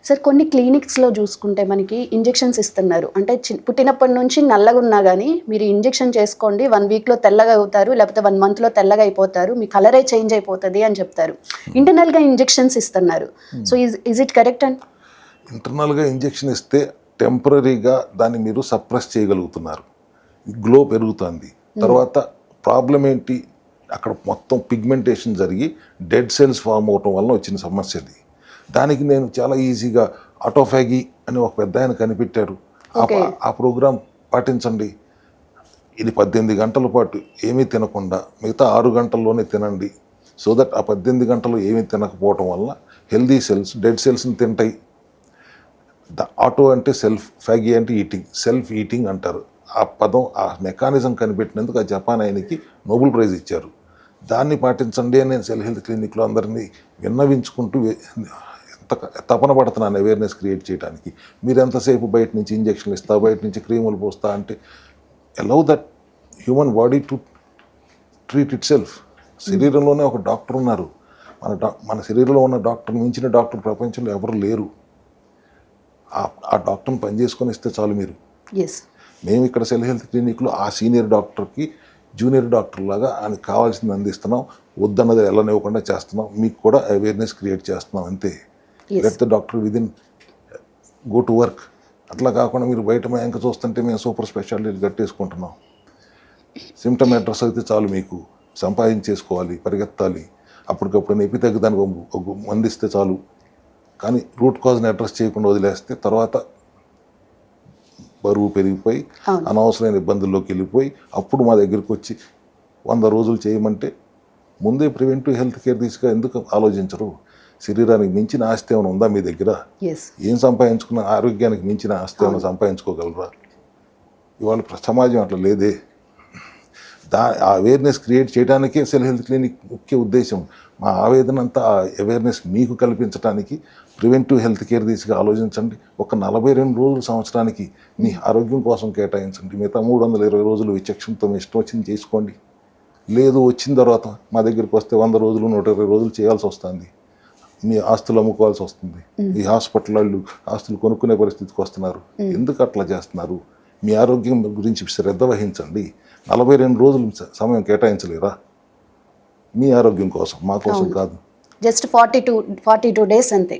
Sir కొన్ని క్లినిక్స్లో చూసుకుంటే మనకి ఇంజెక్షన్స్ ఇస్తున్నారు. అంటే పుట్టినప్పటి నుంచి నల్లగా ఉన్నా కానీ మీరు ఇంజెక్షన్ చేసుకోండి, 1 వీక్లో తెల్లగా అవుతారు, లేకపోతే 1 మంత్లో తెల్లగా అయిపోతారు, మీ కలరే చేంజ్ అయిపోతుంది అని చెప్తారు. ఇంటర్నల్గా ఇంజెక్షన్స్ ఇస్తున్నారు. So is it correct and ఇంటర్నల్గా ఇంజెక్షన్ ఇస్తే టెంపరీగా దాన్ని మీరు సప్రెస్ చేయగలుగుతున్నారు, గ్లో పెరుగుతుంది. తర్వాత ప్రాబ్లం ఏంటి, అక్కడ మొత్తం పిగ్మెంటేషన్ జరిగి డెడ్ సెల్స్ ఫామ్ అవటం వల్ల వచ్చిన సమస్యది. దానికి నేను చాలా ఈజీగా ఆటోఫాగీ అని ఒక పెద్ద ఆయన కనిపెట్టారు. ఆ ప్రోగ్రాం పాటించండి. ఇది 18 గంటల పాటు ఏమీ తినకుండా మిగతా 6 గంటల్లోనే తినండి. సో దట్ ఆ 18 గంటలు ఏమీ తినకపోవటం వల్ల హెల్దీ సెల్స్ డెడ్ సెల్స్ని తింటాయి. ఆటో అంటే సెల్ఫ్, ఫ్యాగీ అంటే ఈటింగ్, సెల్ఫ్ ఈటింగ్ అంటారు. ఆ పదం, ఆ మెకానిజం కనిపెట్టినందుకు ఆ జపాన్ ఆయనకి నోబెల్ ప్రైజ్ ఇచ్చారు. దాన్ని పాటించండి అని నేను సెల్ హెల్త్ క్లినిక్లో అందరినీ విన్నవించుకుంటూ ఎంత తపన పడుతున్నాను అవేర్నెస్ క్రియేట్ చేయడానికి. మీరు ఎంతసేపు బయట నుంచి ఇంజక్షన్లు ఇస్తా, బయట నుంచి క్రీములు పోస్తా అంటే allow that human body to treat itself. శరీరంలోనే ఒక డాక్టర్ ఉన్నారు. మన శరీరంలో ఉన్న డాక్టర్ మించిన డాక్టర్ ప్రపంచంలో ఎవరు లేరు. ఆ డాక్టర్ని పనిచేసుకొని ఇస్తే చాలు మీరు. మేము ఇక్కడ సెల్ హెల్త్ క్లినిక్లో ఆ సీనియర్ డాక్టర్కి జూనియర్ డాక్టర్ లాగా ఆయనకు కావాల్సింది అందిస్తున్నాం, వద్దన్నది వెళ్ళనివ్వకుండా చేస్తున్నాం, మీకు కూడా అవేర్నెస్ క్రియేట్ చేస్తున్నాం అంతే. Let the doctor within go to work. అట్లా కాకుండా మీరు బయట మా ఇంకా చూస్తుంటే మేము సూపర్ స్పెషాలిటీలు కట్టేసుకుంటున్నాం. సిమ్టమ్ అడ్రస్ అయితే చాలు, మీకు సంపాదించేసుకోవాలి, పరిగెత్తాలి, అప్పటికప్పుడు నొప్పి తగ్గదానికి ఒక మందిస్తే చాలు. కానీ రూట్ కాజ్ని అడ్రస్ చేయకుండా వదిలేస్తే తర్వాత బరువు పెరిగిపోయి అనవసరమైన ఇబ్బందుల్లోకి వెళ్ళిపోయి అప్పుడు మా దగ్గరికి వచ్చి 100 రోజులు చేయమంటే ముందే ప్రివెంటివ్ హెల్త్ కేర్ తీసుగా ఎందుకు ఆలోచించరు? శరీరానికి మించిన ఆస్తి ఏమైనా ఉందా మీ దగ్గర? ఏం సంపాదించుకున్న ఆరోగ్యానికి మించిన ఆస్తి ఏమైనా సంపాదించుకోగలరా? ఇవాళ సమాజం అట్లా లేదే. అవేర్నెస్ క్రియేట్ చేయడానికే సెల్ హెల్త్ క్లినిక్ ముఖ్య ఉద్దేశం. మా ఆవేదన అంతా ఆ అవేర్నెస్ మీకు కల్పించడానికి ప్రివెంటివ్ హెల్త్ కేర్ దిశగా ఆలోచించండి. ఒక 42 రోజులు సంవత్సరానికి మీ ఆరోగ్యం కోసం కేటాయించండి. మిగతా 320 రోజులు విచక్షణతో మీ ఇష్టం వచ్చింది చేసుకోండి. లేదు వచ్చిన తర్వాత మా దగ్గరికి వస్తే 100 రోజులు 120 రోజులు చేయాల్సి వస్తుంది. మీ ఆస్తులు అమ్ముకోవాల్సి వస్తుంది. ఈ హాస్పిటల్ వాళ్ళు ఆస్తులు కొనుక్కునే పరిస్థితికి వస్తున్నారు. ఎందుకు అట్లా చేస్తున్నారు? మీ ఆరోగ్యం గురించి శ్రద్ధ వహించండి. 42 రోజులు సమయం కేటాయించలేరా? మీ ఆరోగ్యం కోసం, మా కోసం కాదు. జస్ట్ 42 days అంతే.